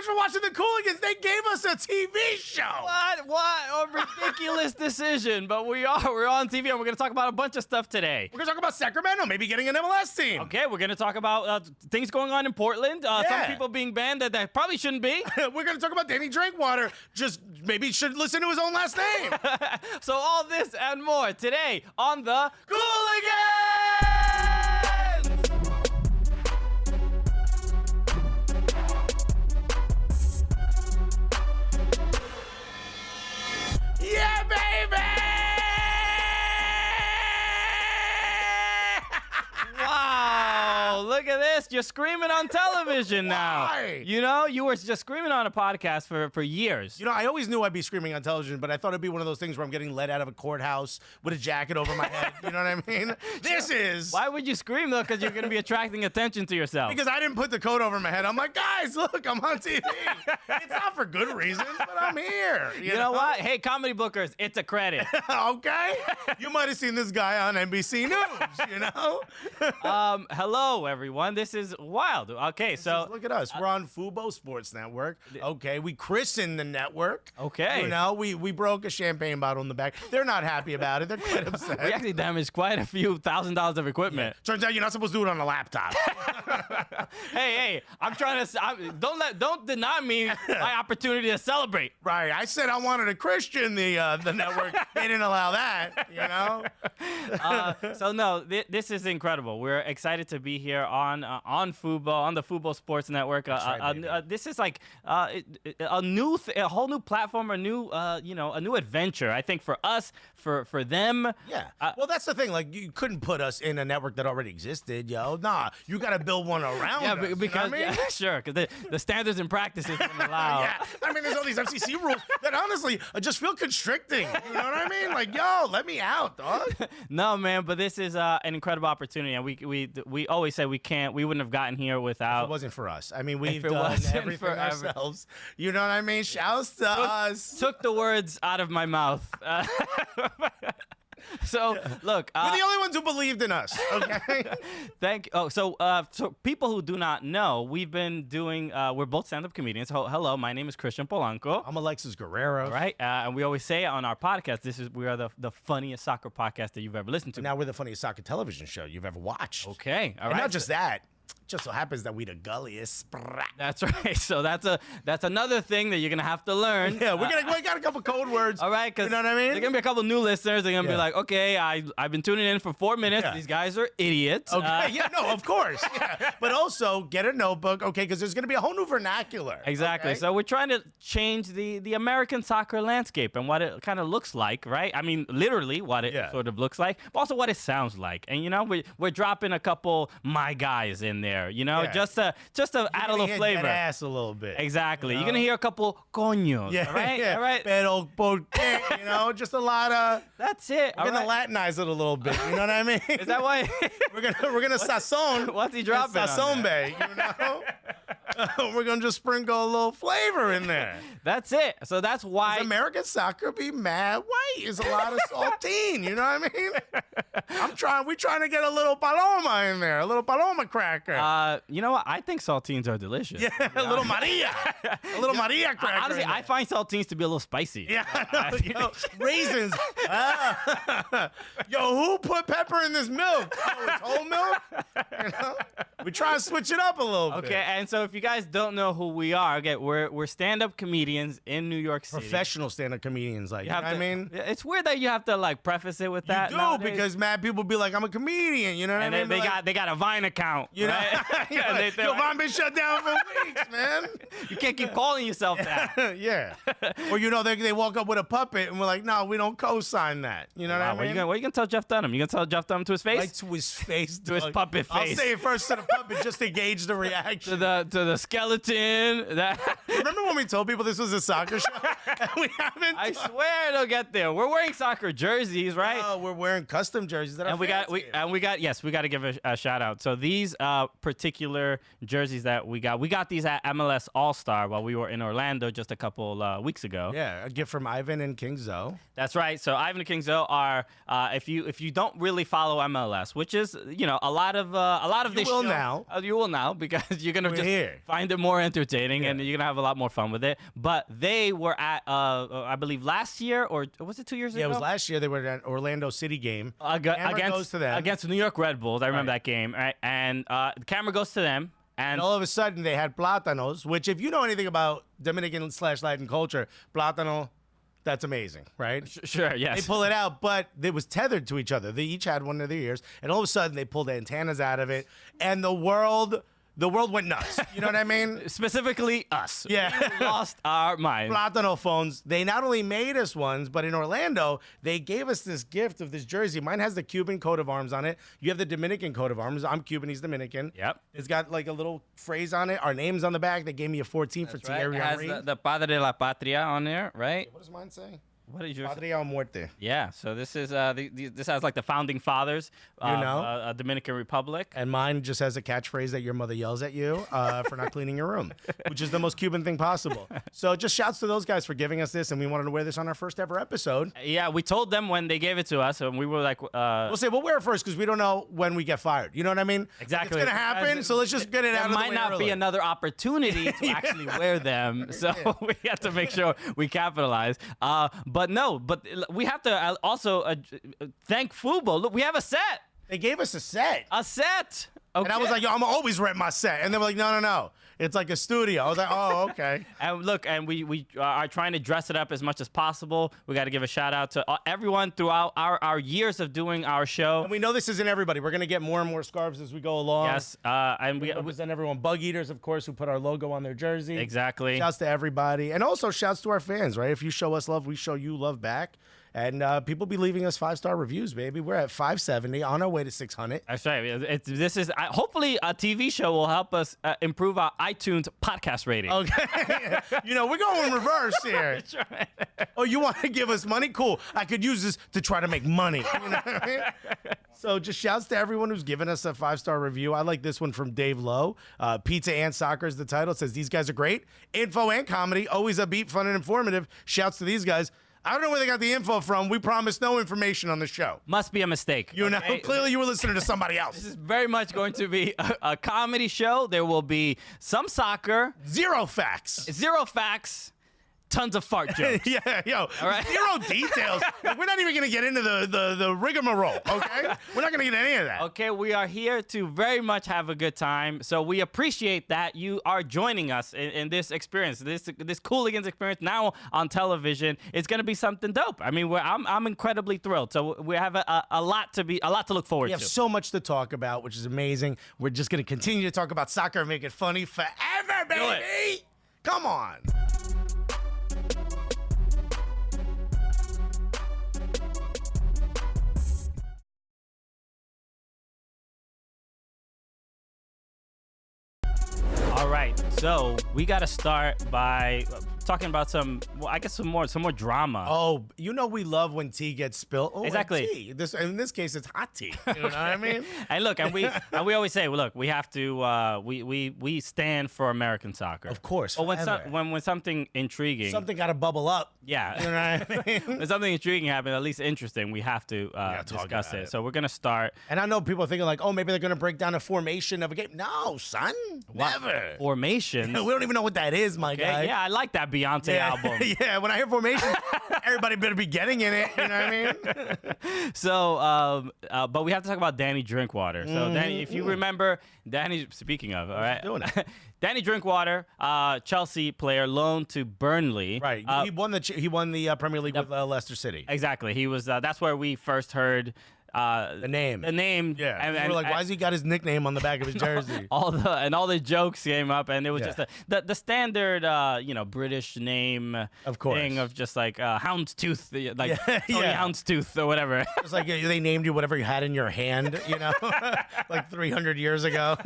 much for watching the Cooligans. They gave us a TV show. What a ridiculous decision. But we're on TV, and we're going to talk about a bunch of stuff today. We're going to talk about Sacramento, maybe getting an MLS team. Okay, we're going to talk about things going on in Portland. Some people being banned that probably shouldn't be. We're going to talk about Danny Drinkwater. Just maybe should listen to his own last name. So all this and more today on the Cooligans! Yeah, baby! Wow, look at this. You're screaming on television now. Why? You know, you were just screaming on a podcast for years. You know, I always knew I'd be screaming on television, but I thought it'd be one of those things where I'm getting let out of a courthouse with a jacket over my head. You know what I mean? This is... Why would you scream, though? Because you're going to be attracting attention to yourself. Because I didn't put the coat over my head. I'm like, guys, look, I'm on TV. It's not for good reasons, but I'm here. You know what? Hey, comedy bookers, it's a credit. Okay? You might have seen this guy on NBC News, you know? Hello, everyone. This is wild. Okay, so... Look at us. We're on Fubo Sports Network. Okay, we christened the network. Okay. You know, we broke a champagne bottle in the back. They're not happy about it. They're quite upset. We actually damaged quite a few $1,000s of equipment. Yeah. Turns out you're not supposed to do it on a laptop. Hey, I'm trying to... Don't deny me my opportunity to celebrate. Right. I said I wanted to Christian the network. They didn't allow that, you know? So no, this is incredible. We're excited to be here on Fubo, on the Fubo Sports Network. This is like a whole new platform, a new adventure. I think for us, for them. Yeah. Well, that's the thing. Like, you couldn't put us in a network that already existed, yo. Nah, you got to build one around us. Because you know what I mean? sure, because the standards and practices don't allow. Yeah. I mean, there's all these FCC rules that honestly just feel constricting. You know what I mean? Like, yo, let me out, dog. No, man, but this is an incredible opportunity, and we always say we wouldn't have gotten here without. If it wasn't for us. I mean, we've done everything ourselves. You know what I mean? Shouts to us. Took the words out of my mouth. So look, we're the only ones who believed in us. Okay. So people who do not know, we've been doing. We're both stand-up comedians. Hello, my name is Christian Polanco. I'm Alexis Guerreros. Right, and we always say on our podcast, we are the funniest soccer podcast that you've ever listened to. Now we're the funniest soccer television show you've ever watched. Okay, all right. And not just that. Just so happens that we the gulliest. That's right. So that's another thing that you're gonna have to learn. Yeah, we got a couple code words. All right, because you know what I mean. There's gonna be a couple new listeners. They're gonna be like, okay, I've been tuning in for 4 minutes. Yeah. These guys are idiots. Okay, yeah, no, of course. Yeah. But also get a notebook, okay, because there's gonna be a whole new vernacular. Exactly. Okay? So we're trying to change the American soccer landscape and what it kind of looks like, right? I mean, literally what it sort of looks like, but also what it sounds like. And you know, we're dropping a couple my guys in there. You know, just to add a little flavor. That ass a little bit. Exactly. You're gonna hear a couple coños. Yeah, all right. Yeah. All right. Pero porque, you know, just a lot of. That's it. We're gonna Latinize it a little bit. You know what I mean? Is that why? we're gonna sazon. What's he dropping? Sazonbe. You know. We're gonna just sprinkle a little flavor in there. That's it. So that's why American soccer be mad white. There's a lot of saltine. You know what I mean? We're trying to get a little paloma in there, a little paloma cracker. You know what? I think saltines are delicious. Yeah, a little Maria. A little Maria cracker. Honestly, I find saltines to be a little spicy. Yeah, raisins. Yo, who put pepper in this milk? Oh, it's whole milk? You know? We try to switch it up a little bit. Okay, and so if you guys don't know who we are, again, we're stand-up comedians in New York City. Professional stand-up comedians, like, you know what I mean? It's weird that you have to like preface it with that. You do, nowadays. because mad people be like, I'm a comedian, you know what I mean? They got a Vine account, you know? Right? Yo, Vine been shut down for weeks, man. You can't keep calling yourself that. Yeah. Or, you know, they walk up with a puppet and we're like, no, we don't co-sign that. You know what I mean? What are you going to tell Jeff Dunham? You going to tell Jeff Dunham to his face? Right to his face. To his puppet face. I'll say it first to the puppet just to gauge the reaction. To the skeleton. Remember when we told people this was a soccer show? And we haven't. I swear it'll get there. We're wearing soccer jerseys, right? Oh, we're wearing custom jerseys that are we got to give a shout out. So these particular jerseys that we got these at MLS All All-Star while we were in Orlando just a couple weeks ago. Yeah, a gift from Ivan and King Zoe. That's right. So Ivan and King Zoe are if you don't really follow MLS, which is a lot of this show. You will now because you're gonna find it more entertaining and you're gonna have a lot more fun with it. But they were at I believe last year, or was it 2 years ago? Yeah, it was last year. They were at an Orlando City game. Against the New York Red Bulls. I remember that game. Right? And the camera goes to them. And all of a sudden, they had plátanos, which if you know anything about Dominican/Latin culture, plátano, that's amazing, right? Sure, yes. They pull it out, but it was tethered to each other. They each had one of their ears. And all of a sudden, they pulled antennas out of it. And the world went nuts. You know what I mean? Specifically us. Yeah. We lost our minds. Plátano phones. They not only made us ones, but in Orlando, they gave us this gift of this jersey. Mine has the Cuban coat of arms on it. You have the Dominican coat of arms. I'm Cuban. He's Dominican. Yep. It's got like a little phrase on it. Our name's on the back. They gave me a 14 for Thierry Henry. It has the Padre de la Patria on there, right? What does mine say? What is yours? Patria o muerte. Yeah, so this is this has like the founding fathers of Dominican Republic. And mine just has a catchphrase that your mother yells at you for not cleaning your room, which is the most Cuban thing possible. So just shouts to those guys for giving us this, and we wanted to wear this on our first ever episode. Yeah, we told them when they gave it to us, and we were like... we'll say, we'll wear it first because we don't know when we get fired. You know what I mean? Exactly. It's going to happen, so let's just get it out of the way. There might not be another opportunity to actually wear them, so we have to make sure we capitalize. But we have to also thank Fubo. Look, we have a set. They gave us a set. A set. Okay. And I was like, yo, I'm always rent my set. And they were like, no. It's like a studio. I was like, oh, okay. And look, and we are trying to dress it up as much as possible. We got to give a shout out to everyone throughout our years of doing our show. And we know this isn't everybody. We're going to get more and more scarves as we go along. Yes. And we represent everyone. Bug Eaters, of course, who put our logo on their jersey. Exactly. Shouts to everybody. And also shouts to our fans, right? If you show us love, we show you love back. And people be leaving us 5-star reviews, baby. We're at 570 on our way to 600. That's right. This is hopefully a TV show will help us improve our iTunes podcast rating. Okay. We're going in reverse here. That's right. Oh, you want to give us money? Cool. I could use this to try to make money. You know what I mean? So just shouts to everyone who's given us a 5-star review. I like this one from Dave Lowe. Pizza and Soccer is the title. It says, these guys are great. Info and comedy. Always upbeat, fun, and informative. Shouts to these guys. I don't know where they got the info from. We promised no information on the show. Must be a mistake. Clearly you were listening to somebody else. This is very much going to be a comedy show. There will be some soccer. Zero facts. Tons of fart jokes. All right? Zero details. We're not even going to get into the rigmarole, okay? We're not going to get any of that. Okay, we are here to very much have a good time. So we appreciate that you are joining us in this experience, this Cooligans experience now on television. It's going to be something dope. I mean, I'm incredibly thrilled. So we have a lot to look forward to. We have so much to talk about, which is amazing. We're just going to continue to talk about soccer and make it funny forever, baby. Come on. All right, so we got to start by talking about some more drama. Oh, we love when tea gets spilled. Oh, exactly. Tea. In this case, it's hot tea. You know what I mean? And look, and we always say, well, look, we have to we stand for American soccer, of course. But when something intriguing, something got to bubble up. Yeah, you know what I mean? When something intriguing happens, at least interesting, we have to discuss it. So we're gonna start. And I know people are thinking like, oh, maybe they're gonna break down a formation of a game. No, son, never. Formations. We don't even know what that is, my guy. Yeah, I like that Beyonce album. Yeah, when I hear formation, everybody better be getting in it. You know what I mean? So, but we have to talk about Danny Drinkwater. So, Danny, if you remember, speaking of, all right, doing it. Danny Drinkwater, Chelsea player, loaned to Burnley. Right, he won the Premier League with Leicester City. Exactly, he was. That's where we first heard. The name. Yeah. And we're like, why has he got his nickname on the back of his jersey? all the jokes came up, and it was just the standard, British name of course. Thing of just like Houndstooth, like Tony Houndstooth or whatever. It's like they named you whatever you had in your hand, like 300 years ago.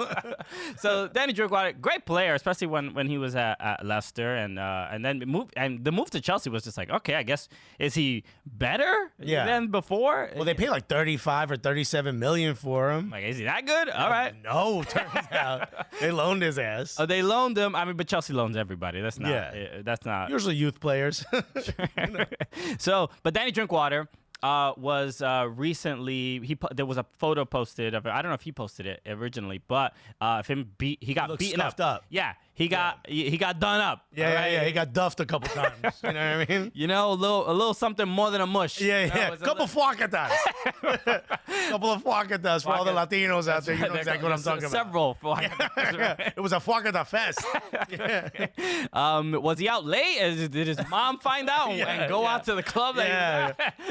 So Danny Drinkwater, great player, especially when he was at Leicester, and then the move to Chelsea was just like, okay, I guess is he better than before? Well, they pay like 30 35 or 37 million for him. Like, is he that good? All right. No, turns out they loaned his ass. Oh, they loaned him. I mean, but Chelsea loans everybody. That's not. That's not. Usually youth players. So, but Danny Drinkwater was recently there was a photo posted of it. I don't know if he posted it originally, but of him he got beaten up. Yeah, he got done up. Yeah, he got duffed a couple times. You know what I mean? You know, a little something more than a mush. Yeah. Couple fuacatas. Couple of fuacatas for all the Latinos out there. You know exactly what I'm talking about. Several fuacatas. Right? It was a fuacata fest. Was he out late? Did his mom find out and go out to the club?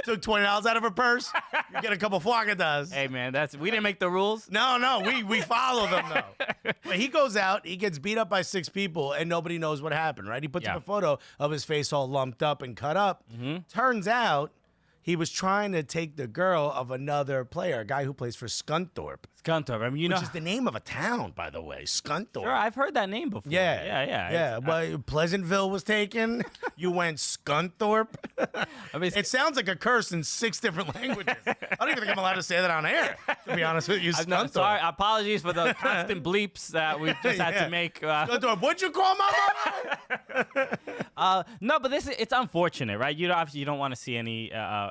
Took $20 out of her purse. You get a couple fuacatas. Hey man, we didn't make the rules. No, we follow them though. But he goes out, he gets beat up by 6 people, and nobody knows what happened, right? He puts up a photo of his face all lumped up and cut up. Turns out he was trying to take the girl of another player, a guy who plays for Scunthorpe. Scunthorpe, I mean, which is the name of a town, by the way, Scunthorpe. Sure, I've heard that name before. Yeah. But Pleasantville was taken. You went Scunthorpe. I mean, it sounds like a curse in 6 different languages. I don't even think I'm allowed to say that on air, to be honest with you. Scunthorpe. Sorry, apologies for the constant bleeps that we've just had to make. Scunthorpe, what'd you call my mother? No, but it's unfortunate, right? You obviously you don't want to see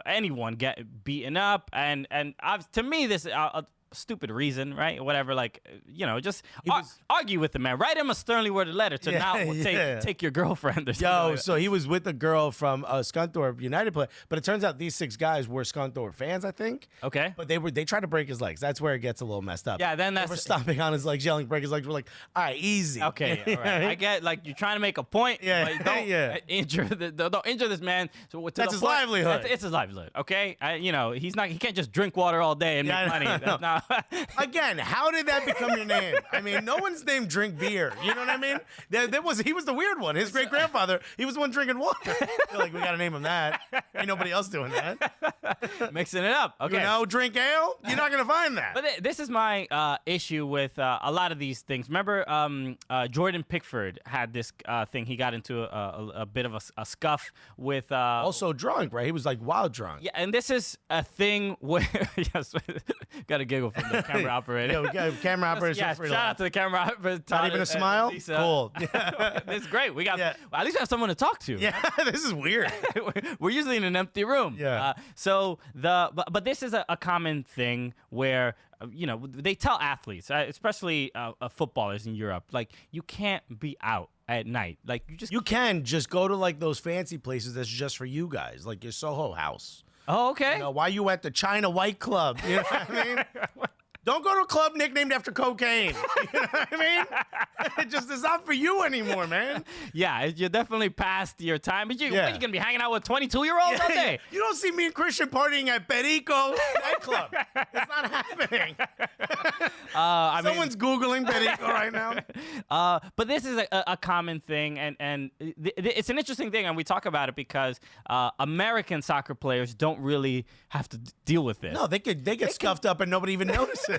anyone get beaten up, and to me this stupid reason, right? Whatever, like, you know, just argue with the man. Write him a sternly worded letter to not take your girlfriend or something. Like so he was with a girl from Scunthorpe United play, but it turns out these 6 guys were Scunthorpe fans, I think. Okay. But they tried to break his legs. That's where it gets a little messed up. Yeah, then they were stomping on his legs, yelling, break his legs. We're like, all right, easy. Okay, all right. I get, like, you're trying to make a point. Yeah, but don't injure this man. So that's his livelihood. It's his livelihood, okay? You know, he can't just drink water all day and make money. That's not... Again, how did that become your name? I mean, no one's named Drink Beer. You know what I mean? He was the weird one. His great-grandfather, he was the one drinking water. Feel like we got to name him that. Ain't nobody else doing that. Mixing it up. Okay. You know, drink ale? You're not going to find that. But this is my issue with a lot of these things. Remember Jordan Pickford had this thing. He got into a bit of a scuff with... also drunk, right? He was like wild drunk. Yeah, and this is a thing where... yes, got a giggle from the camera operator. Yeah, we got camera operator. Yeah, shout out to the camera operator. Not even a smile? Cool. This is great. We got well, at least we have someone to talk to. Yeah, this is weird. We're usually in an empty room. Yeah. But this is a common thing where you know, they tell athletes, especially footballers in Europe, like, you can't be out at night. Like, you can just go to like those fancy places that's just for you guys, like your Soho House. Oh, okay. You know, why you at the China White Club? You know what I mean? Don't go to a club nicknamed after cocaine. You know what I mean? It's not for you anymore, man. Yeah, you're definitely past your time. But you're going to be hanging out with 22-year-olds all day. You don't see me and Christian partying at Perico nightclub. It's not happening. Someone's Googling Perico right now. But this is a common thing, and it's an interesting thing, and we talk about it because American soccer players don't really have to deal with it. No, they get scuffed up and nobody even notices.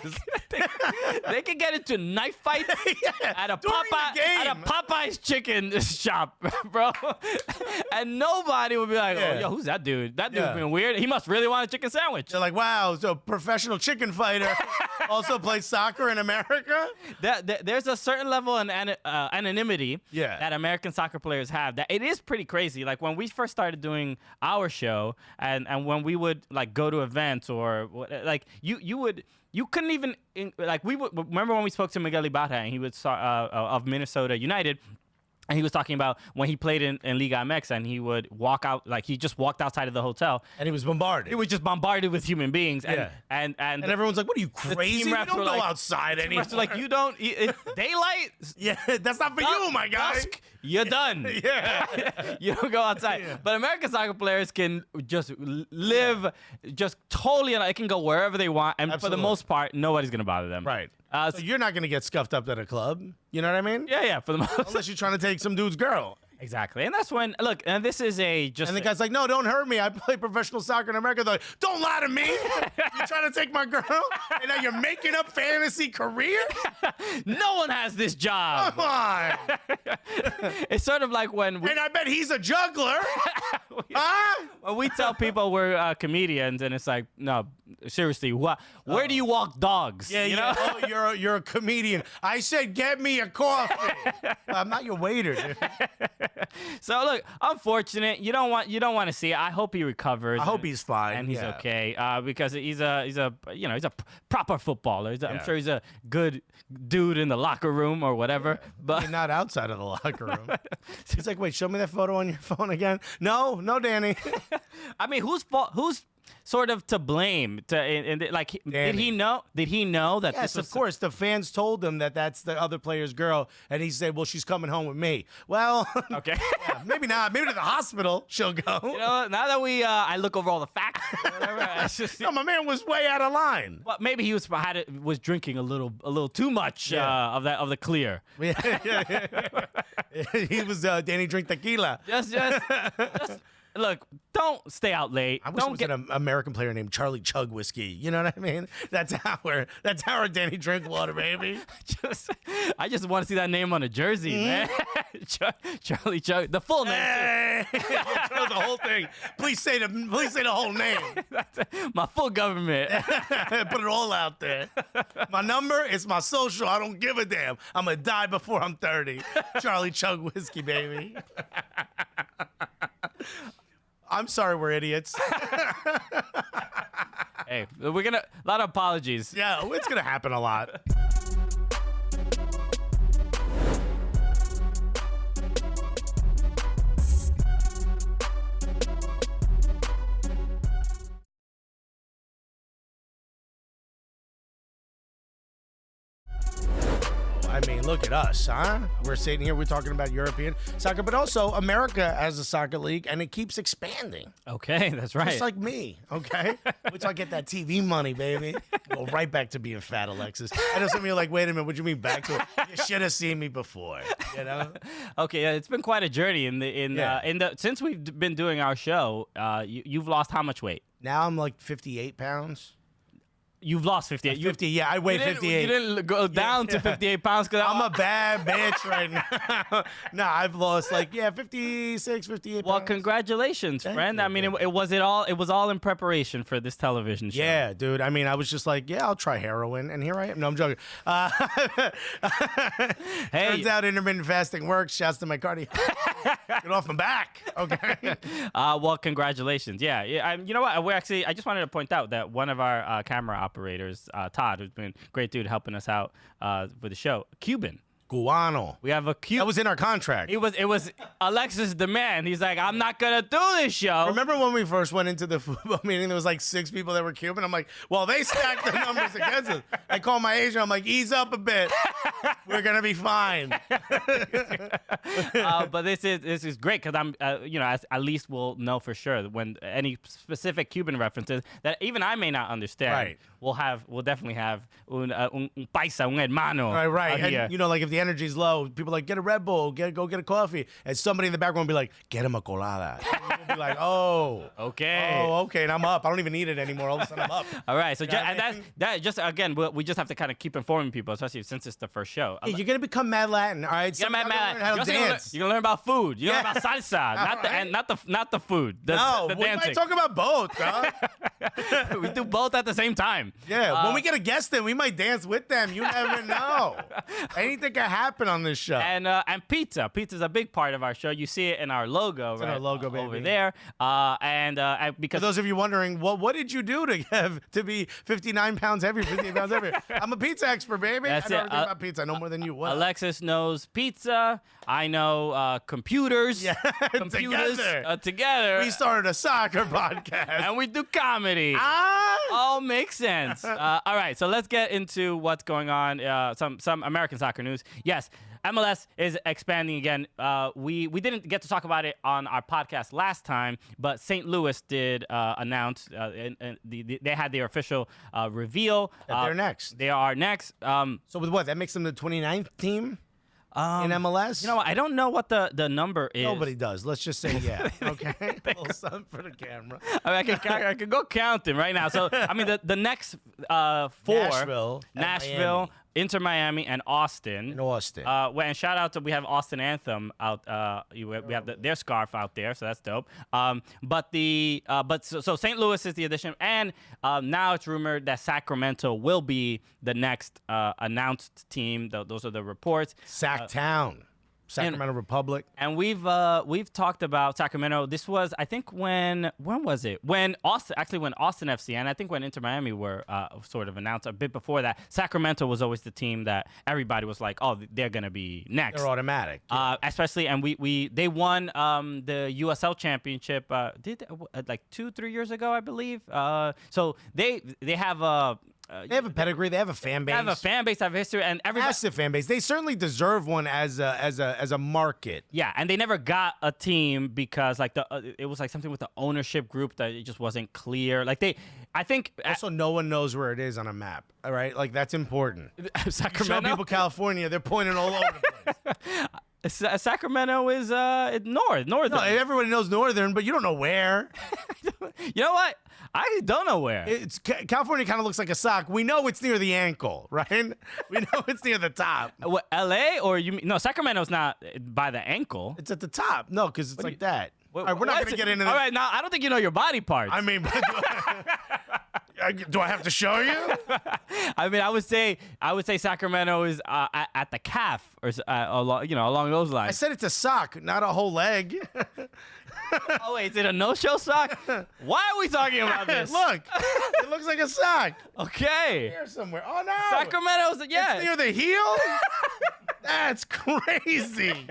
They could get into knife fights at a Popeye's chicken shop, bro, and nobody would be like, "Oh, yo, who's that dude? That dude's being weird. He must really want a chicken sandwich." They're like, "Wow, so professional chicken fighter also plays soccer in America." There's a certain level of anonymity that American soccer players have. That it is pretty crazy. Like when we first started doing our show, and when we would like go to events or like you couldn't even we would remember when we spoke to Miguel Ibarra and he was of Minnesota United. And he was talking about when he played in Liga MX and he would walk out, like he just walked outside of the hotel. And he was bombarded. He was just bombarded with human beings. And everyone's like, what are you, crazy? You don't go outside anymore. Like, you don't, daylight? Yeah, that's not for you, my guy. Dusk, you're done. You don't go outside. Yeah. But American soccer players can just live just totally, they can go wherever they want. And for the most part, nobody's going to bother them. Right. So you're not going to get scuffed up at a club. You know what I mean? Yeah, for the most part. Unless you're trying to take some dude's girl. Exactly. And that's when, look, and this is And the guy's like, no, don't hurt me. I play professional soccer in America. They're like, don't lie to me. You're trying to take my girl? And now you're making up fantasy careers? No one has this job. Come on. It's sort of like when And I bet he's a juggler. Huh? when we tell people we're comedians, and it's like, no, seriously, where do you walk dogs? Yeah, you know? Oh, you're a comedian. I said, get me a coffee. I'm not your waiter, dude. So look, unfortunate. You don't want to see it. I hope he recovers. I hope he's fine and he's okay, because he's a proper footballer. I'm sure he's a good dude in the locker room or whatever. But You're not outside of the locker room. He's like, wait, show me that photo on your phone again. No, Danny. I mean, who's sort of to blame? Did he know? Did he know that Yes, this was? of course. The fans told him that that's the other player's girl, and he said, well, she's coming home with me. Well, Okay. yeah, maybe not. Maybe to the hospital she'll go. You know, now that I look over all the facts, or whatever, it's just, No, my man was way out of line. well, maybe he was drinking a little too much of the clear. Yeah. He was Danny drink tequila. Just look, don't stay out late. I wish don't it was an American player named Charlie Chug Whiskey. You know what I mean? That's our Danny Drinkwater, baby. I just want to see that name on a jersey, man. Charlie Chug, the full name. Hey, yeah, the whole thing. Please say the whole name. My full government. Put it all out there. My number is my social. I don't give a damn. I'm gonna die before I'm 30. Charlie Chug Whiskey, baby. I'm sorry, we're idiots. Hey, a lot of apologies. Yeah, it's gonna happen a lot. I mean, look at us, huh? We're sitting here, we're talking about European soccer, but also America has a soccer league, and it keeps expanding. Okay, that's right. Just like me, okay? Wait till I get that TV money, baby. Go right back to being fat, Alexis. I know some of you are like, wait a minute, what do you mean back to it? You should have seen me before, you know? Okay, yeah, it's been quite a journey since we've been doing our show. You've lost how much weight? Now I'm like 58 pounds. You've lost 58. 50, yeah, I weigh 58. You didn't go down to 58 pounds because I'm a bad bitch right now. No, I've lost 56, 58 Well, pounds. congratulations, friend. you, I mean, it was all in preparation for this television show. Yeah, dude. I mean, I was just like, yeah, I'll try heroin, and here I am. No, I'm joking. Hey, turns out intermittent fasting works. Shouts to my cardio. Get off my back, okay? Well, congratulations. Yeah. You know what? I just wanted to point out that one of our camera operators, Todd, who's been a great dude helping us out for the show, Cuban. Guano. We have a Cuban. That was in our contract. It was Alexis demand. He's like, I'm not gonna do this show. Remember when we first went into the Fubo meeting? There was like 6 people that were Cuban. I'm like, well, they stacked the numbers against us. I call my agent. I'm like, ease up a bit. We're gonna be fine. But this is great because I'm at least we'll know for sure when any specific Cuban references that even I may not understand. Right. We'll definitely have un paisa, un hermano. Right. Here. And like if the energy's low, people are like, get a Red Bull, go get a coffee, and somebody in the background will be like, get him a colada. And we'll be like, okay, and I'm up. I don't even need it anymore. All of a sudden I'm up. All right, so that just again, we just have to kind of keep informing people, especially since it's the first show. Hey, you're gonna become Mad Latin, all right? You're gonna learn how to dance. You're gonna learn about food. You're gonna learn about salsa, not the food. The we dancing. might talk about both, dog. We do both at the same time. Yeah, when we get a guest in, we might dance with them. You never know. Anything can happen on this show. And pizza. Pizza's a big part of our show. You see it in our logo, it's right? In our logo, baby. Over there. Because for those of you wondering, what did you do to be 59 pounds heavier, 58 pounds heavier? I'm a pizza expert, baby. That's I know it. everything about pizza. I know more than you. What? Alexis knows pizza. I know computers. Yeah, computers together. We started a soccer podcast. And we do comedy. All makes sense. All right, so let's get into what's going on. Some American soccer news. Yes, MLS is expanding again. We didn't get to talk about it on our podcast last time, but St. Louis did announce they had their official reveal. That they're next. They are next. So with what? That makes them the 29th team in MLS? You know what? I don't know what the number is. Nobody does. Let's just say yeah. Okay? A little something for the camera. I mean, I can go counting right now. So, I mean, the next 4. Nashville. Nashville. Inter Miami and Austin. In Austin. And shout out to, we have Austin Anthem out. We have their scarf out there, so that's dope. So St. Louis is the addition, and now it's rumored that Sacramento will be the next announced team. Those are the reports. Sacktown. Sacramento Republic. And we've talked about Sacramento. This was, I think, when was it? When Austin FC, and I think when Inter Miami were sort of announced a bit before that, Sacramento was always the team that everybody was like, oh, they're gonna be next. They're automatic. Yeah. Especially, and they won the USL championship like 2-3 years ago, I believe. So they have a. They have a pedigree. They have a fan base. They have a fan base. They have history, and everybody. Massive fan base. They certainly deserve one as a market. Yeah, and they never got a team because like it was like something with the ownership group that it just wasn't clear. Like I think also no one knows where it is on a map. All right, like that's important. Sacramento. You show people California, they're pointing all over the place. Sacramento is northern. No, everybody knows northern, but you don't know where. You know what? I don't know where. California kind of looks like a sock. We know it's near the ankle, right? We know it's near the top. What, LA or no? Sacramento's not by the ankle. It's at the top. No, because it's like that. All right, we're not going to get into that. All right, now I don't think you know your body parts. I mean, do I have to show you? I mean, I would say Sacramento is at the calf or along those lines. I said it's a sock, not a whole leg. Oh wait, is it a no-show sock? Why are we talking about this? Look, it looks like a sock. Okay. Here somewhere. Oh no. Sacramento's It's near the heel. That's crazy.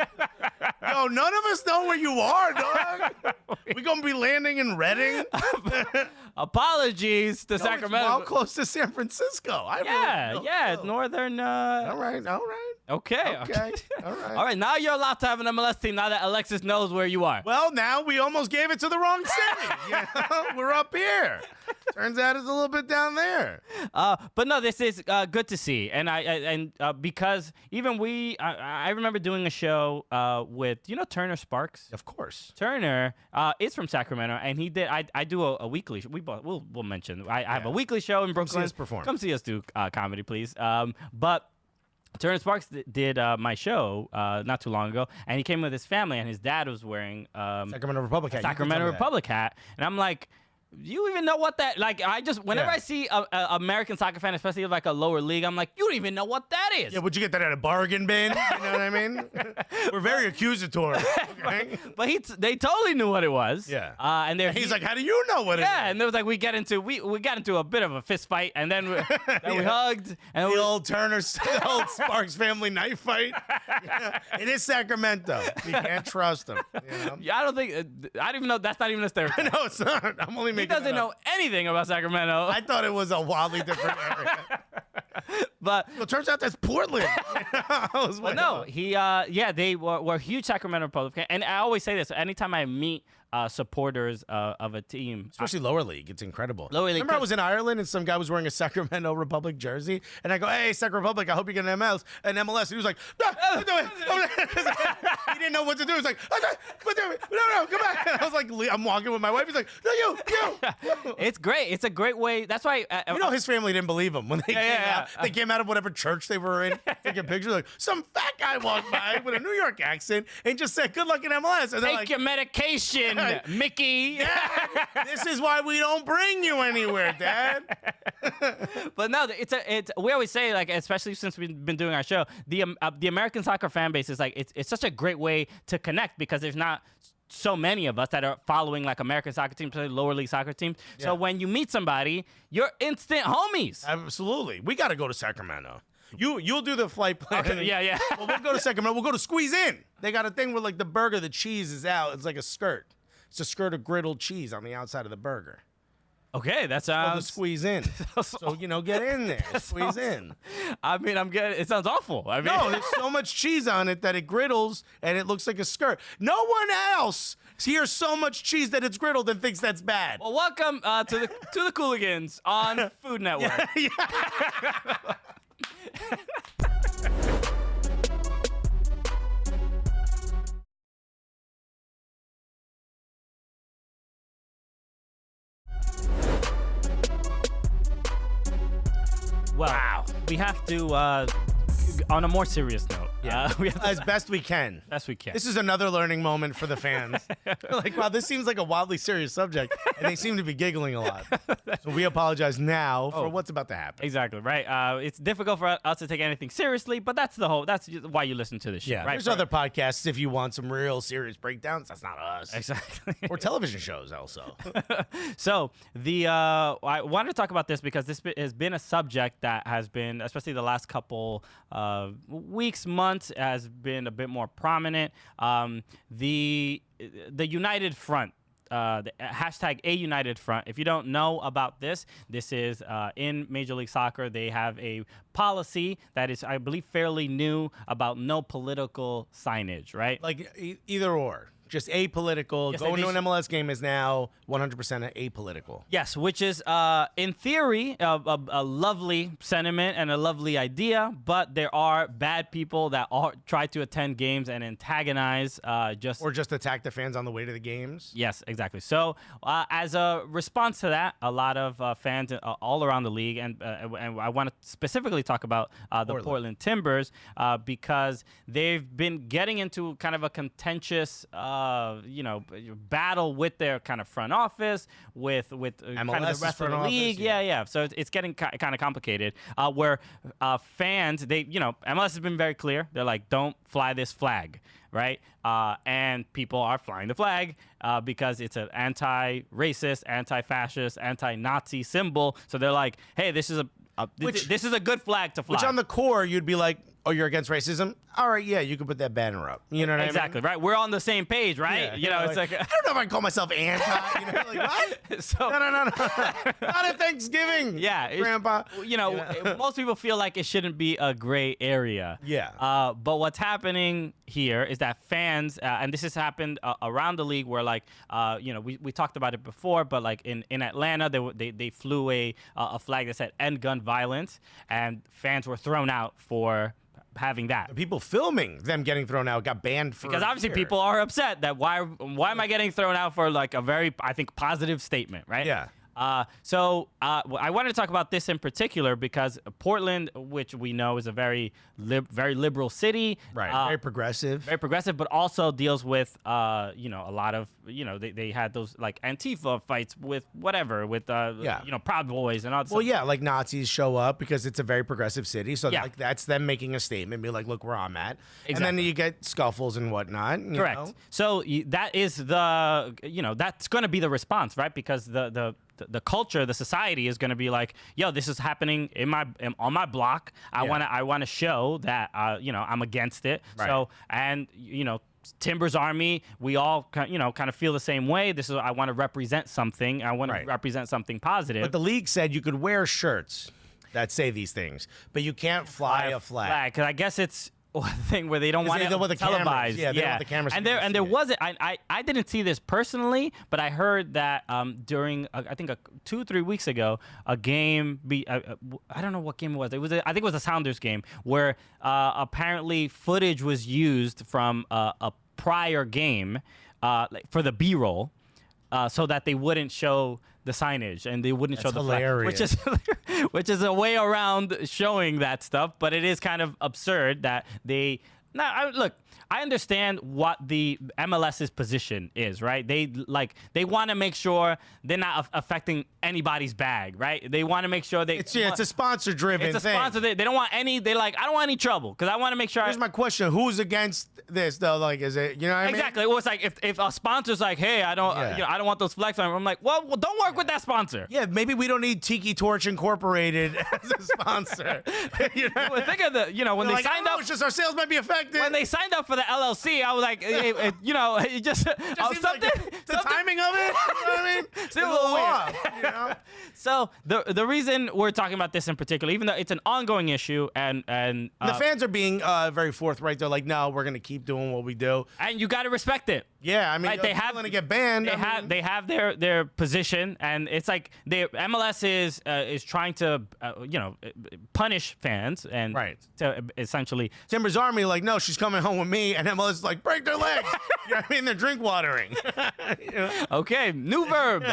Yo, none of us know where you are, dog. We gonna be landing in Reading. Apologies to Sacramento. It's well close to San Francisco. Northern. All right. Okay. All right. All right. Now you're allowed to have an MLS team. Now that Alexis knows where you are. Well, now we almost gave it to the wrong city. We're up here. Turns out it's a little bit down there. But no, this is good to see, and because even I remember doing a show with Turner Sparks. Of course. Turner is from Sacramento, and he did. I do a weekly show. We'll mention. I have a weekly show in Brooklyn. Come see us perform. Come see us do comedy, please. But Turner Sparks did my show not too long ago, and he came with his family, and his dad was wearing Sacramento Republic hat. Sacramento Republic hat, and I'm like, you even know what that, like, whenever I see a American soccer fan, especially like a lower league, I'm like, you don't even know what that is. Yeah, would you get that at a bargain bin? You know what I mean? We're very accusatory. Okay? But they totally knew what it was. Yeah. And he's like, how do you know what it is? Yeah, and there was like, we got into a bit of a fist fight, and then we hugged. And the old Sparks family knife fight. Yeah. It is Sacramento. You can't trust them. You know? Yeah, I don't even know, that's not even a stereotype. No, it's not. I'm only making He doesn't know anything about Sacramento. I thought it was a wildly different area. But it turns out that's Portland. They were huge Sacramento Republicans. And I always say this, anytime I meet supporters of a team. Especially lower league. It's incredible. Lower league. Remember I was in Ireland and some guy was wearing a Sacramento Republic jersey? And I go, hey, Sac Republic, I hope you get an MLS. And MLS. And he was like, he didn't know what to do. He was like, no, come back. And I was like, I'm walking with my wife. He's like, no, you. It's great. It's a great way. That's why. His family didn't believe him when they came out. They came out of whatever church they were in, taking pictures. Like, some fat guy walked by with a New York accent and just said, good luck in MLS. And take your medication. Mickey. Dad, this is why we don't bring you anywhere, Dad. But no, we always say, like, especially since we've been doing our show, the American soccer fan base is like, it's such a great way to connect because there's not so many of us that are following like American soccer teams, lower league soccer teams. Yeah. So when you meet somebody, you're instant homies. Absolutely. We got to go to Sacramento. You'll do the flight plan. Okay, yeah. Well, we'll go to Sacramento. We'll go to Squeeze In. They got a thing where like the burger, the cheese is out. It's like a skirt. It's a skirt of griddled cheese on the outside of the burger. Okay, that sounds... Squeeze in. So, get in there. Squeeze in. I mean, I'm getting... It sounds awful. No, there's so much cheese on it that it griddles and it looks like a skirt. No one else hears so much cheese that it's griddled and thinks that's bad. Well, welcome to the Cooligans on Food Network. Yeah. Wow. we have to, on a more serious note, we have to, as best we can. best we can. This is another learning moment for the fans. They're like, wow, this seems like a wildly serious subject, and they seem to be giggling a lot. So we apologize now for what's about to happen. Exactly, right? It's difficult for us to take anything seriously, but that's why you listen to this show, right? There's other podcasts if you want some real serious breakdowns. That's not us. Exactly. Or television shows also. So I wanted to talk about this because this has been a subject that has been, especially the last couple weeks, months, has been a bit more prominent. The United Front. The hashtag A United Front. If you don't know about this is in Major League Soccer. They have a policy that is, I believe, fairly new about no political signage, right? Like either or. Just apolitical. Yes, Going to an MLS game is now 100% apolitical. Yes, which is, in theory, a lovely sentiment and a lovely idea, but there are bad people that try to attend games and antagonize Or just attack the fans on the way to the games. Yes, exactly. So as a response to that, a lot of fans all around the league, and I want to specifically talk about the Portland Timbers because they've been getting into kind of a contentious battle with their kind of front office, with kind of the rest of the league. Yeah. So it's getting kind of complicated. Where fans, MLS has been very clear. They're like, don't fly this flag, right? And people are flying the flag because it's an anti-racist, anti-fascist, anti-Nazi symbol. So they're like, hey, this is a good flag to fly. Which on the core, you'd be like, oh, you're against racism? All right, yeah, you can put that banner up. You know what I mean? Exactly, right? We're on the same page, right? Yeah, it's like I don't know if I call myself anti. What? So, no. Not at Thanksgiving. Yeah, Grandpa. Most people feel like it shouldn't be a gray area. Yeah. But what's happening here is that fans, and this has happened around the league, where we talked about it before, but like in Atlanta, they flew a flag that said "End Gun Violence," and fans were thrown out for having that. The people filming them getting thrown out got banned for because obviously people are upset that why am I getting thrown out for like a very, I think, positive statement, right? Yeah. So I wanted to talk about this in particular because Portland, which we know is a very liberal city, right? Very progressive, but also deals with a lot of they had those like Antifa fights with Proud Boys and all that stuff. Well, yeah, like Nazis show up because it's a very progressive city, so like that's them making a statement, be like, look where I'm at, and then you get scuffles and whatnot. Correct. So that is that's going to be the response, right? Because the culture, the society is going to be like, yo, this is happening on my block. I want to show that I'm against it. Right. So Timbers Army, we all kind of feel the same way. I want to represent something. I want to represent something positive. But the league said you could wear shirts that say these things, but you can't fly a flag. Because I guess it's a thing where they don't want it televised. Yeah, they want the cameras. And there wasn't. I didn't see this personally, but I heard that during I think 2-3 weeks ago, a game. I don't know what game it was. I think it was a Sounders game where apparently footage was used from a prior game for the B-roll, so that they wouldn't show the signage and they wouldn't show the flag, which is a way around showing that stuff. But it is kind of absurd that they. Look, I understand what the MLS's position is, right? They want to make sure they're not affecting anybody's bag, right? They want to make sure it's a sponsor-driven thing. It's a sponsor. They don't want any. I don't want any trouble because I want to make sure. Here's my question: who's against this though? Like, is it what I mean? Exactly. Well, it's like if a sponsor's like, hey, I don't want those flags on. I'm like, well, don't work with that sponsor. Yeah, maybe we don't need Tiki Torch Incorporated as a sponsor. Well, think of when they signed up. It's just our sales might be affected. When they signed up for the LLC, I was like, it just seems like the timing of it. You know what I mean? It's a little off. So the reason we're talking about this in particular, even though it's an ongoing issue, and the fans are being very forthright. They're like, no, we're gonna keep doing what we do, and you got to respect it. Yeah, I mean, they have to get banned. They have their position, and it's like MLS is trying to punish fans and to essentially. Timbers Army like, no, she's coming home with me, and MLS is like, break their legs. You know what I mean? They're drink watering. Okay, new verb.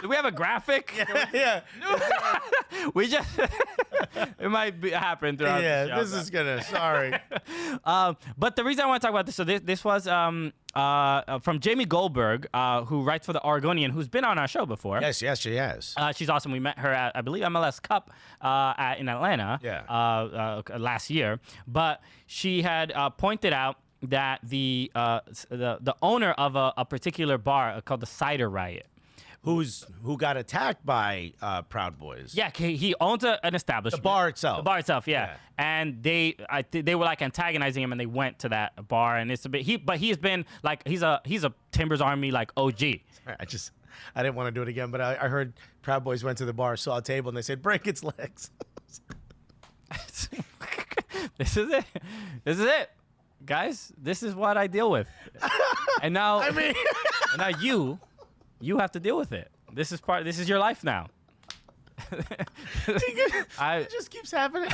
Do we have a graphic? Yeah. We just It might happen throughout the show. This is gonna. Sorry. But the reason I want to talk about this, so this was from Jamie Goldberg, who writes for the Oregonian, who's been on our show before. Yes, she has. She's awesome. We met her at, I believe, MLS Cup in Atlanta last year. But she had pointed out that the owner of a particular bar called the Cider Riot, who got attacked by Proud Boys. Yeah, he owns an establishment. The bar itself. The bar itself, yeah. And they were like antagonizing him, and they went to that bar, and it's a bit. But he's been like he's a Timbers Army like OG. I didn't want to do it again, but I heard Proud Boys went to the bar, saw a table, and they said, "Break its legs." This is it. Guys, this is what I deal with. And now and now you have to deal with it. This is your life now. It just keeps happening.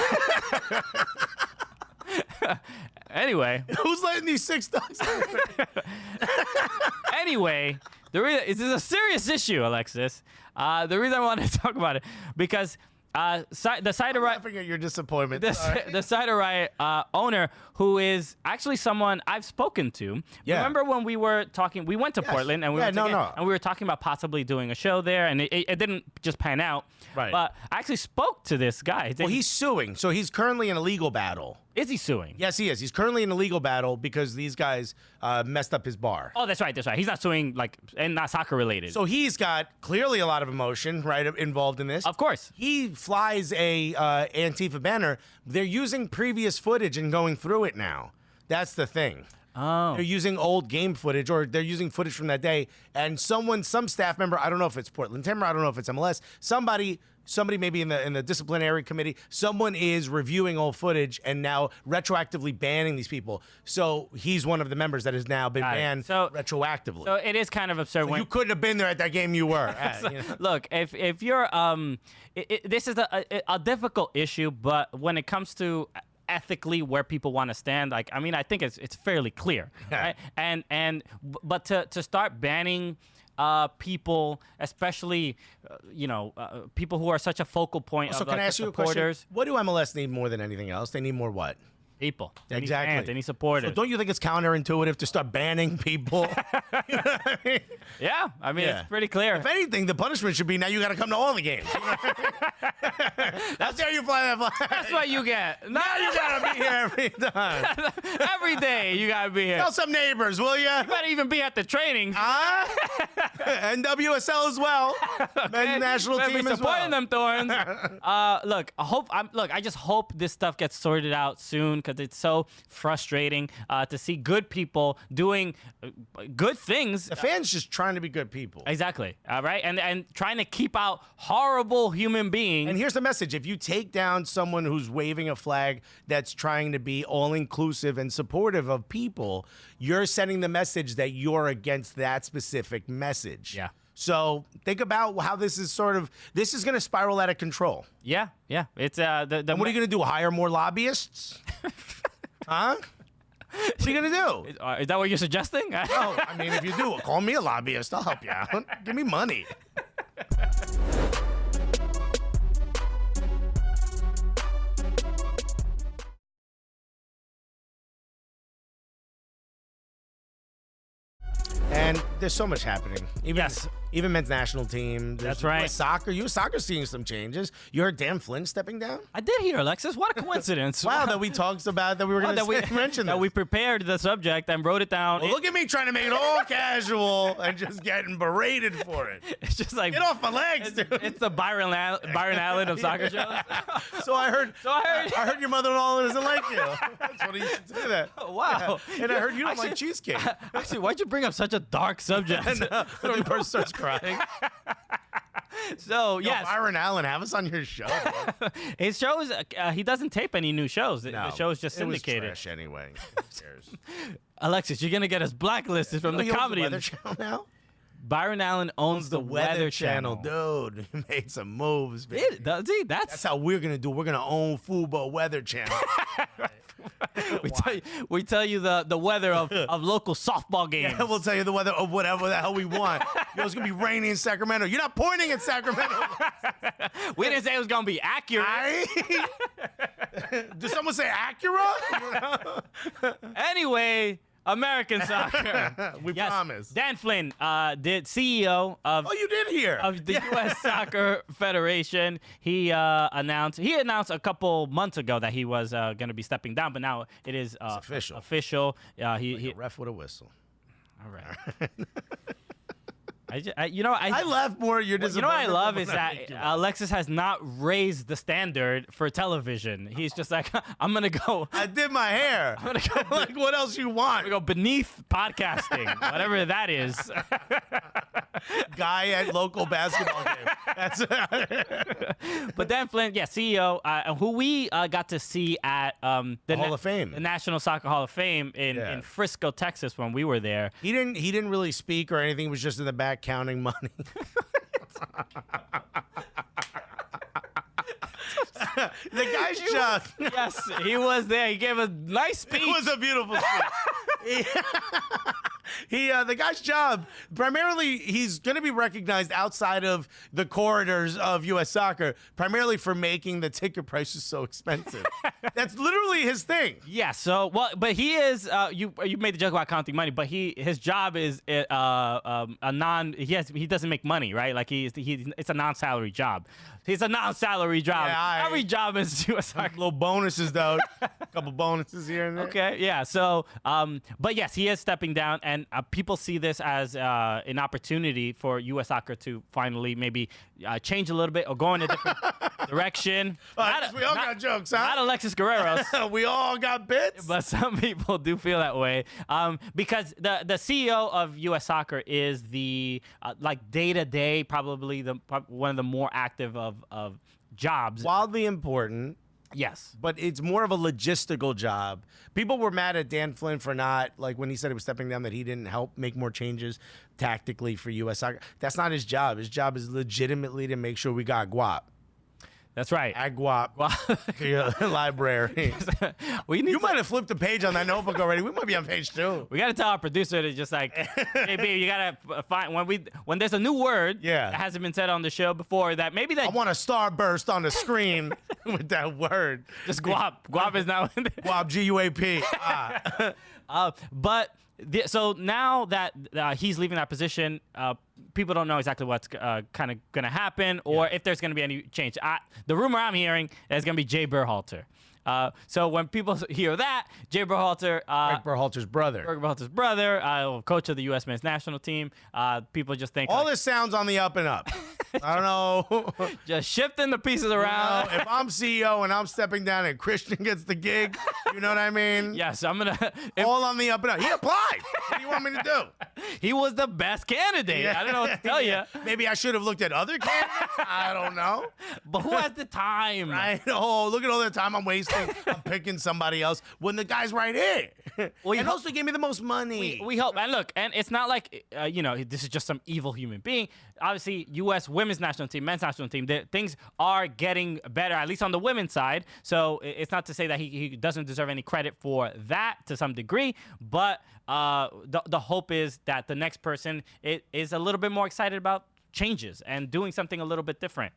Anyway. Who's letting these 6 dogs Anyway, this is a serious issue, Alexis. The reason I wanted to talk about it, because the Cider Riot. Laughing at your disappointment. The Cider Riot owner, who is actually someone I've spoken to. Yeah. Remember when we were talking? We went to Portland and we were talking about possibly doing a show there, and it didn't just pan out. Right. But I actually spoke to this guy. Well, he's suing, so he's currently in a legal battle. Is he suing? Yes, he is. He's currently in a legal battle because these guys messed up his bar. Oh, that's right. He's not suing, and not soccer related. So he's got clearly a lot of emotion, right, involved in this. Of course. He flies a Antifa banner. They're using previous footage and going through it now. That's the thing. Oh. They're using old game footage, or they're using footage from that day. And some staff member, I don't know if it's Portland Timber, I don't know if it's MLS, somebody maybe in the disciplinary committee, someone is reviewing old footage and now retroactively banning these people. So he's one of the members that has now been banned retroactively. So it is kind of absurd. So you couldn't have been there at that game you were at. So, look, if you're this is a difficult issue, but when it comes to ethically where people want to stand, I think it's fairly clear, right? But to start banning people, especially people who are such a focal point of can I ask you a question? What do MLS need more than anything else? They need more what? People. They exactly. Need fans, they need supporters. So don't you think it's counterintuitive to start banning people? You know what I mean? Yeah, it's pretty clear. If anything, the punishment should be now you got to come to all the games. How dare you fly that flag? That's what you get. Now you got to be here every time. Every day you got to be here. Tell some neighbors, will you? You better even be at the training. NWSL as well. Men's national team as well. Supporting them, Thorns. I just hope this stuff gets sorted out soon, because it's so frustrating to see good people doing good things. The fans just trying to be good people. Exactly. Right? And trying to keep out horrible human beings. And here's the message. If you take down someone who's waving a flag that's trying to be all-inclusive and supportive of people, you're sending the message that you're against that specific message. Yeah. So think about how this is going to spiral out of control. Yeah. It's and what are you going to do? Hire more lobbyists? Huh? What are you going to do? Is that what you're suggesting? No, if you do, call me a lobbyist. I'll help you out. Give me money. And there's so much happening. Even men's national team. That's right. Soccer. Soccer's seeing some changes. You heard Dan Flynn stepping down? I did hear, Alexis. What a coincidence. Wow, that we talked about that we were going to mention that. This. We prepared the subject and wrote it down. Well, look at me trying to make it all casual and just getting berated for it. It's just like, get off my legs, dude. It's the Byron Allen of soccer shows. So I heard your mother-in-law doesn't like you. That's what he used to say that. Wow. Yeah. And I heard you don't like cheesecake. Actually, why'd you bring up such a dark subject? The person starts crying. So, yes. Byron Allen, have us on your show. His shows, he doesn't tape any new shows. No, the show is just syndicated. It was trash anyway. Who cares? Alexis, you're going to get us blacklisted from the comedy. Weather Channel now? Byron Allen owns the Weather Channel. Dude, he made some moves, baby. Does he? That's how we're going to do. We're going to own Fubo Weather Channel. we tell you the weather of local softball games. Yeah, we'll tell you the weather of whatever the hell we want. It's going to be rainy in Sacramento. You're not pointing at Sacramento. We didn't say it was going to be accurate. Did someone say Acura? Anyway, American soccer. We promise. Dan Flynn, the CEO of you did hear of the U.S. Soccer Federation. He announced a couple months ago that he was going to be stepping down, but now it is official. Official. He ref with a whistle. All right. I laugh more. You're disappointed. You know what I love is that Alexis has not raised the standard for television. He's just like, I'm gonna go. I did my hair. I'm gonna go. Like, what else you want? I'm gonna go beneath podcasting, whatever that is. Guy at local basketball game. That's. But Dan Flynn, CEO, who we got to see at the Hall of Fame, the National Soccer Hall of Fame in Frisco, Texas, when we were there. He didn't really speak or anything. He was just in the back counting money. The guy's job. Yes, he was there. He gave a nice speech. It was a beautiful speech. The guy's job, primarily, he's going to be recognized outside of the corridors of U.S. Soccer, primarily for making the ticket prices so expensive. That's literally his thing. Yeah. So, but he is. You made the joke about counting money, but his job is he doesn't make money, right? Like it's a non-salary job. He's a non-salary job. Yeah, every job is U.S. Soccer. Little bonuses though, a couple bonuses here and there. Okay. Yeah. So, but yes, he is stepping down, and people see this as an opportunity for U.S. Soccer to finally maybe change a little bit or go in a different direction. We all got jokes, huh? Not Alexis Guerreros. We all got bits. But some people do feel that way because the CEO of U.S. Soccer is the like day-to-day, probably one of the more active of jobs. Wildly important. Yes. But it's more of a logistical job. People were mad at Dan Flynn for not, like when he said he was stepping down, that he didn't help make more changes tactically for U.S. Soccer. That's not his job. His job is legitimately to make sure we got guap. That's right. Add guap to your library. You might have flipped a page on that notebook already. We might be on page 2. We got to tell our producer to just like, hey, babe, you got to find when there's a new word that hasn't been said on the show before that maybe that. I want a starburst on the screen with that word. Just guap. Guap is now in there. Guap, G-U-A-P. But so now that he's leaving that position, people don't know exactly what's kind of going to happen or if there's going to be any change. The rumor I'm hearing is going to be Jay Berhalter. So when people hear that, Jay Berhalter, Greg Berhalter's brother, coach of the U.S. men's national team, people just think all this sounds on the up and up. I don't know. Just shifting the pieces around. If I'm CEO and I'm stepping down and Christian gets the gig, you know what I mean? Yes, I'm going to. All on the up and up. He applied. What do you want me to do? He was the best candidate. Yeah. I don't know what to tell you. Maybe I should have looked at other candidates. I don't know. But who has the time? Right? Oh, look at all the time I'm wasting. I'm picking somebody else when the guy's right here. Well, and also gave me the most money. We hope. And look, and it's not like, this is just some evil human being. Obviously, U.S. women's national team, men's national team, things are getting better, at least on the women's side. So it's not to say that he doesn't deserve any credit for that to some degree, but the hope is that the next person is a little bit more excited about changes and doing something a little bit different,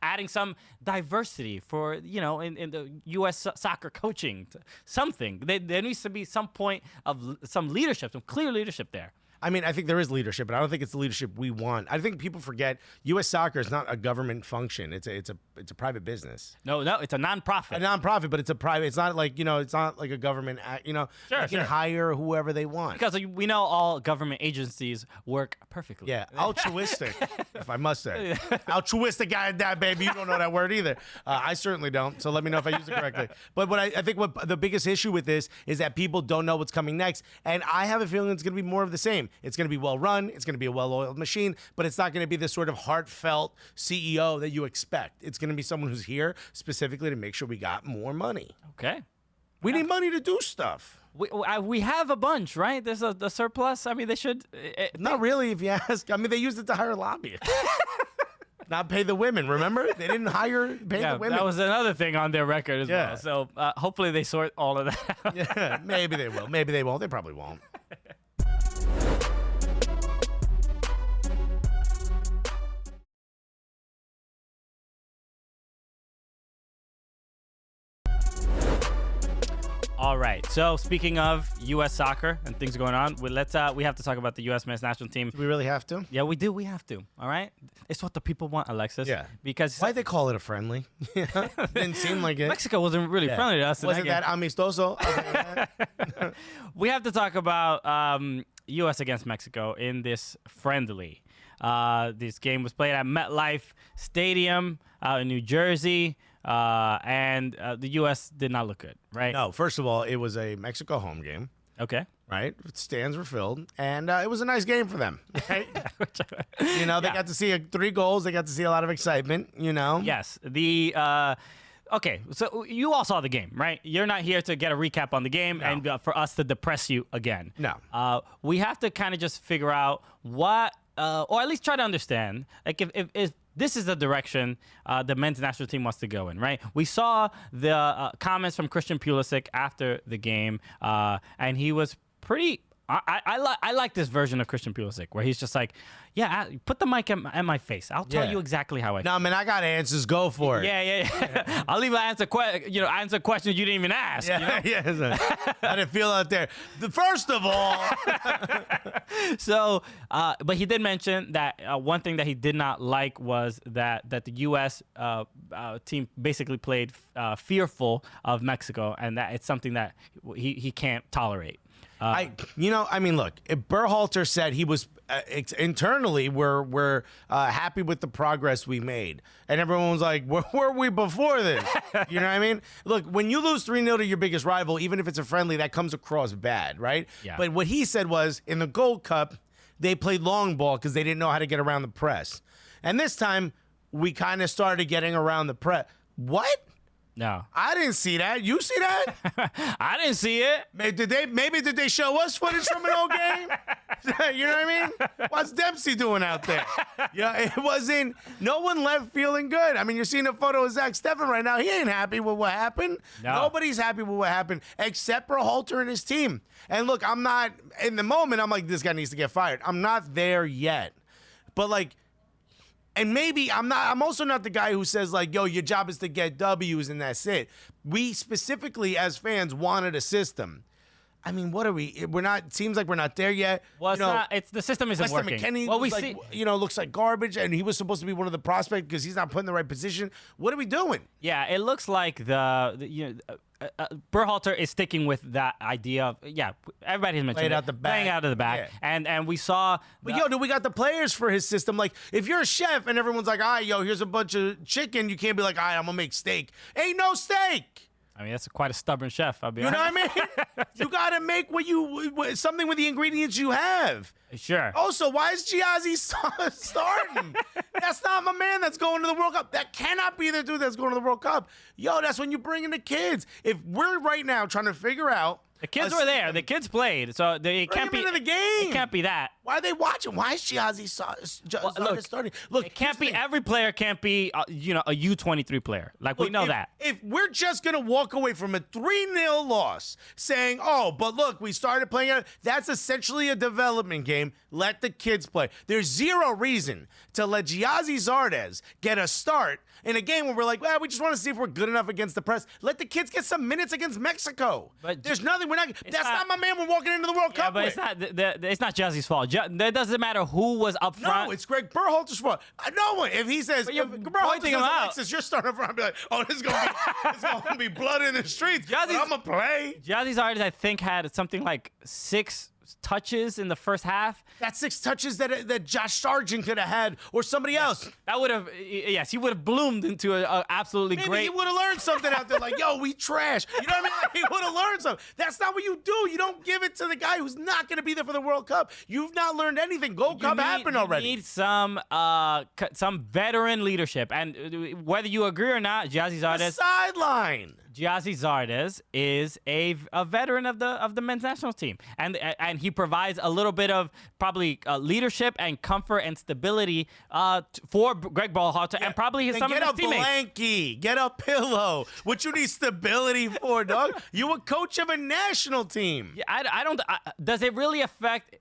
adding some diversity for, in the U.S. soccer coaching, something. There needs to be some point of some leadership, some clear leadership there. I mean, I think there is leadership, but I don't think it's the leadership we want. I think people forget U.S. Soccer is not a government function. It's a private business. No, it's a nonprofit. A nonprofit, but it's a private. It's not like it's not like a government. They can hire whoever they want. Because we know all government agencies work perfectly. Yeah, altruistic, if I must say, altruistic guy and that baby. You don't know that word either. I certainly don't. So let me know if I use it correctly. But I think what the biggest issue with this is that people don't know what's coming next, and I have a feeling it's going to be more of the same. It's going to be well run. It's going to be a well-oiled machine, but it's not going to be this sort of heartfelt CEO that you expect. It's going to be someone who's here specifically to make sure we got more money. Okay. We need money to do stuff. We have a bunch, right? There's a surplus. I mean, they should. Not really, if you ask. I mean, they used it to hire lobbyists. not pay the women. Remember, they didn't pay the women. That was another thing on their record as well. So hopefully they sort all of that out. Yeah, maybe they will. Maybe they won't. They probably won't. All right. So speaking of U.S. soccer and things going on, we have to talk about the U.S. men's national team. Do we really have to? Yeah, we do. We have to. All right. It's what the people want, Alexis. Yeah. Because why'd they call it a friendly? Didn't seem like it. Mexico wasn't really friendly to us. Wasn't that amistoso? We have to talk about U.S. against Mexico in this friendly. This game was played at MetLife Stadium in New Jersey. And the U.S. did not look good, right? No, first of all, it was a Mexico home game. Okay. Right? Stands were filled, and it was a nice game for them. Right? They got to see 3 goals. They got to see a lot of excitement, Yes. Okay, so you all saw the game, right? You're not here to get a recap on the game and for us to depress you again. No. We have to kind of just figure out what, or at least try to understand, like if this is the direction the men's national team wants to go in, right? We saw the comments from Christian Pulisic after the game, and he was pretty. I like this version of Christian Pulisic where he's just like, yeah, put the mic at my face. I'll tell you exactly how I feel. No, man, I got answers. Go for it. Yeah. I'll even answer questions you didn't even ask. Yeah, I didn't feel out there. First of all. So, but he did mention that one thing that he did not like was that the U.S. Team basically played fearful of Mexico, and that it's something that he can't tolerate. Look, Berhalter said he was internally we're happy with the progress we made, and everyone was like, where were we before this? You know what I mean? Look, when you lose 3-0 to your biggest rival, even if it's a friendly, that comes across bad, right? Yeah. But what he said was, in the Gold Cup, they played long ball because they didn't know how to get around the press, and this time we kind of started getting around the press. What? No, I didn't see that. You see that? I didn't see it. Maybe did they show us footage from an old game? You know what I mean? What's Dempsey doing out there? It wasn't. No one left feeling good. I mean, you're seeing a photo of Zach Steffen right now. He ain't happy with what happened. No. Nobody's happy with what happened except Berhalter and his team. And look, I'm not in the moment. I'm like, this guy needs to get fired. I'm not there yet, but like. And maybe I'm also not the guy who says like, yo, your job is to get W's and that's it. We specifically as fans wanted a system. I mean, what are we? We're not. It seems like we're not there yet. Well, it's not. It's the system isn't Weston working. McKennie looks like garbage, and he was supposed to be one of the prospects because he's not put in the right position. What are we doing? Yeah, it looks like Berhalter is sticking with that idea of everybody's mentioned playing out the back. Playing out of the back, and we saw. But do we got the players for his system? Like, if you're a chef and everyone's like, all right, here's a bunch of chicken, you can't be like, all right, I'm gonna make steak. Ain't no steak. I mean, that's quite a stubborn chef. I'll be honest. You know what I mean? You got to make something with the ingredients you have. Sure. Also, why is Giazzi starting? That's not my man that's going to the World Cup. That cannot be the dude that's going to the World Cup. Yo, that's when you bring in the kids. If we're right now trying to figure out. The kids were there. The kids played, so it can't be into the game. It can't be that. Why are they watching? Why is Giazzi starting? Look, it can't be. Every player can't be, a U23 player. Like we know that. If we're just gonna walk away from a 3-0 loss, saying, "Oh, but look, we started playing it," that's essentially a development game. Let the kids play. There's zero reason to let Giazzi Zardes get a start in a game where we're like, well, we just want to see if we're good enough against the press. Let the kids get some minutes against Mexico. But there's nothing. That's not my man. We're walking into the World Cup. But it's not Giazzi's fault. It doesn't matter who was up front. No, it's Greg Berhalter's fault. No one. If he says, if Berhalter says, Alexis, you're starting up front, I'll be like, oh, this is gonna be blood in the streets. I'm gonna play. Giazzi Zardes, I think, had something like 6 touches in the first half. That's 6 touches that Josh Sargent could have had, or somebody else. That would have, he would have bloomed into a absolutely Maybe great. He would have learned something out there, like, yo, we trash. You know what I mean? Like, he would have learned something. That's not what you do. You don't give it to the guy who's not going to be there for the World Cup. You've not learned anything. Gold Cup happened already. You need some veteran leadership, and whether you agree or not, Giazzi Zardes. The sideline. Giazzi Zardes is a veteran of the men's national team, and he provides a little bit of probably leadership and comfort and stability for Greg Berhalter and probably some of his teammates. Get a blankie, get a pillow. What you need stability for, dog? You a coach of a national team. Yeah, I don't. Does it really affect?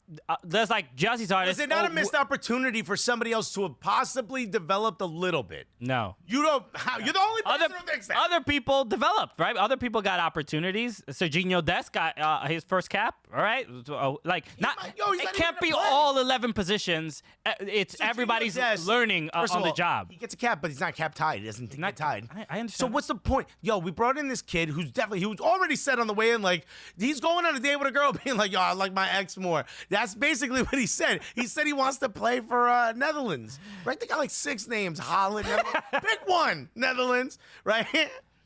Does like Giazzi Zardes? Is it not a missed opportunity for somebody else to have possibly developed a little bit? No. You don't. How? You're the only person who thinks that. Other people developed, right? Other people got opportunities. Serginho Dest got his first cap. All right, it can't be all 11 positions. It's everybody's learning on the job. He gets a cap, but he's not cap tied. He doesn't get tied. I understand. So what's the point? Yo, we brought in this kid he was already set on the way in. Like he's going on a date with a girl, being like, yo, I like my ex more. That's basically what he said. He said he wants to play for Netherlands. Right? They got like 6 names. Holland. Pick one. Netherlands. Right?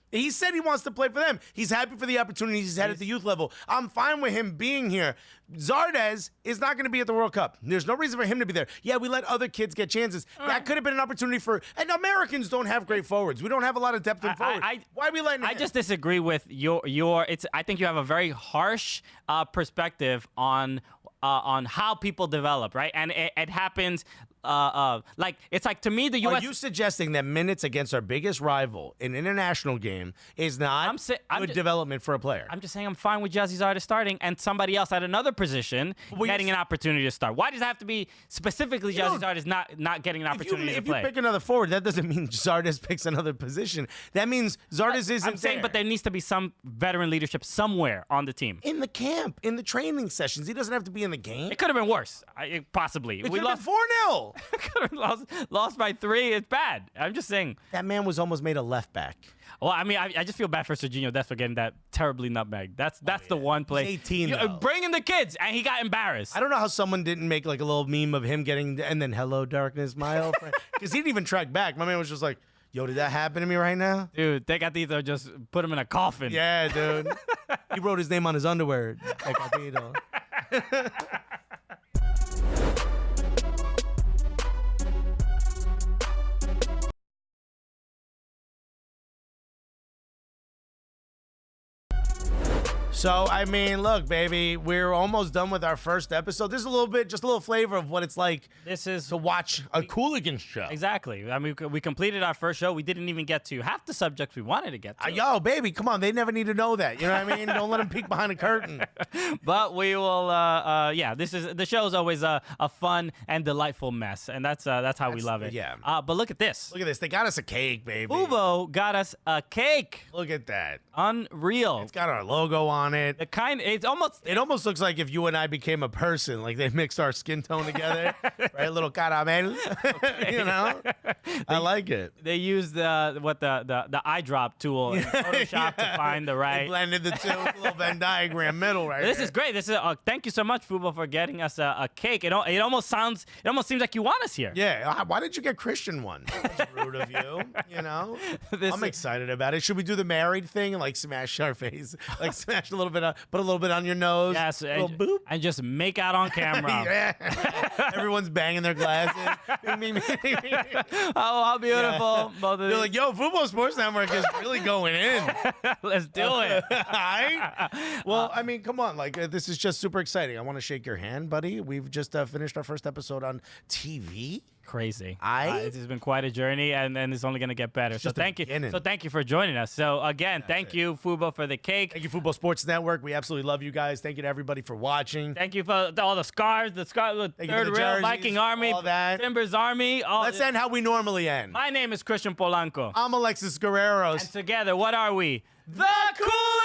He said he wants to play for them. He's happy for the opportunities he's had at the youth level. I'm fine with him being here. Zardes is not going to be at the World Cup. There's no reason for him to be there. Yeah, we let other kids get chances. That could have been an opportunity for... And Americans don't have great forwards. We don't have a lot of depth in forward. Why are we letting him? I just disagree with your... I think you have a very harsh perspective on how people develop, right? And it happens... it's like to me the U.S. Are you suggesting that minutes against our biggest rival in an international game is not good development for a player? I'm just saying I'm fine with Giazzi Zardes starting and somebody else at another position getting an opportunity to start. Why does it have to be specifically Giazzi Zardes not getting an opportunity to play? If you pick another forward, that doesn't mean Zardes picks another position. That means Zardes isn't I'm saying, but there needs to be some veteran leadership somewhere on the team. In the camp, in the training sessions. He doesn't have to be in the game. It could have been worse, possibly. We lost 4-0. lost by 3. It's bad. I'm just saying. That man was almost made a left back. Well, I mean, I just feel bad for Serginho Dest for getting that terribly nutmeg. That's the one play. He's 18, bring in the kids, and he got embarrassed. I don't know how someone didn't make like a little meme of him getting, and then hello darkness, my old friend. Because he didn't even track back. My man was just like, yo, did that happen to me right now? Dude, Tecatito just put him in a coffin. Yeah, dude. He wrote his name on his underwear. Tecatito. So, I mean, look, baby, we're almost done with our first episode. This is just a little flavor of what it's like to watch a Cooligans show. Exactly. I mean, we completed our first show. We didn't even get to half the subjects we wanted to get to. Yo, baby, come on. They never need to know that. You know what I mean? Don't let them peek behind the curtain. But we will, the show is always a fun and delightful mess. And that's how we love it. Yeah. But look at this. Look at this. They got us a cake, baby. Fubo got us a cake. Look at that. Unreal. It's got our logo on it. It almost looks like if you and I became a person, like they mixed our skin tone together, right? A little caramel, you know. I like it. They used the eye drop tool in Photoshop to find the right. They blended the two, little Venn diagram middle right. This is great. This is thank you so much, Fubo, for getting us a cake. It almost seems like you want us here. Yeah. Why did you get Christian one? That's rude of you. You know. I'm excited about it. Should we do the married thing and like smash our face, like smash a little bit, put a little bit on your nose? Yes, and just make out on camera. Yeah. Everyone's banging their glasses. Oh, how beautiful! Yeah. Both of They're like, yo, Fubo Sports Network is really going in. Let's do it. All right. Well, I mean, come on. Like, this is just super exciting. I want to shake your hand, buddy. We've just finished our first episode on TV. Crazy. It has been quite a journey, and it's only going to get better. So thank you. So thank you for joining us. So again, thank you, Fubo, for the cake. Thank you, Fubo Sports Network. We absolutely love you guys. Thank you to everybody for watching. Thank you for all the scars, the Third Rail, Viking Army, all that. Timbers Army. Let's end how we normally end. My name is Christian Polanco. I'm Alexis Guerreros. And together, what are we? The Cool